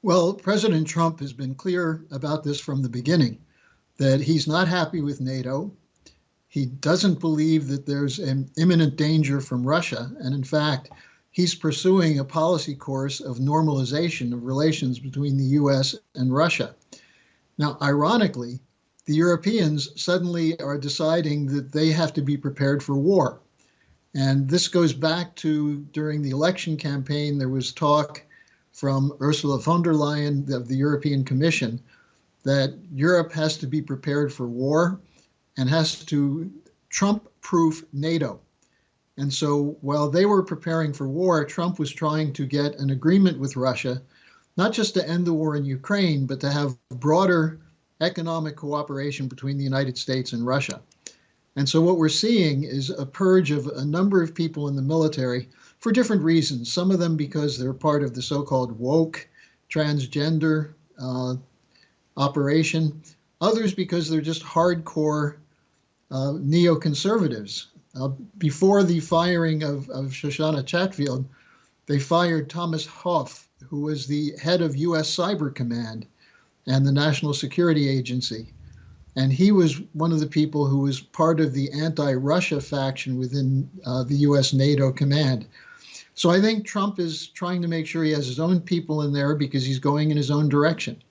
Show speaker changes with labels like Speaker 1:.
Speaker 1: Well, President Trump has been clear about this from the beginning, that he's not happy with NATO. He doesn't believe that there's an imminent danger from Russia. And in fact, he's pursuing a policy course of normalization of relations between the US and Russia. Now, ironically, the Europeans suddenly are deciding that they have to be prepared for war. And this goes back to during the election campaign, there was talk from Ursula von der Leyen of the European Commission that Europe has to be prepared for war and has to Trump-proof NATO. And so while they were preparing for war, Trump was trying to get an agreement with Russia, not just to end the war in Ukraine, but to have broader economic cooperation between the United States and Russia. And so what we're seeing is a purge of a number of people in the military for different reasons, some of them because they're part of the so-called woke transgender operation, others because they're just hardcore neoconservatives. Before the firing of Shoshana Chatfield, they fired Thomas Hoff, who was the head of US Cyber Command and the National Security Agency. And he was one of the people who was part of the anti-Russia faction within the US-NATO command. So I think Trump is trying to make sure he has his own people in there because he's going in his own direction.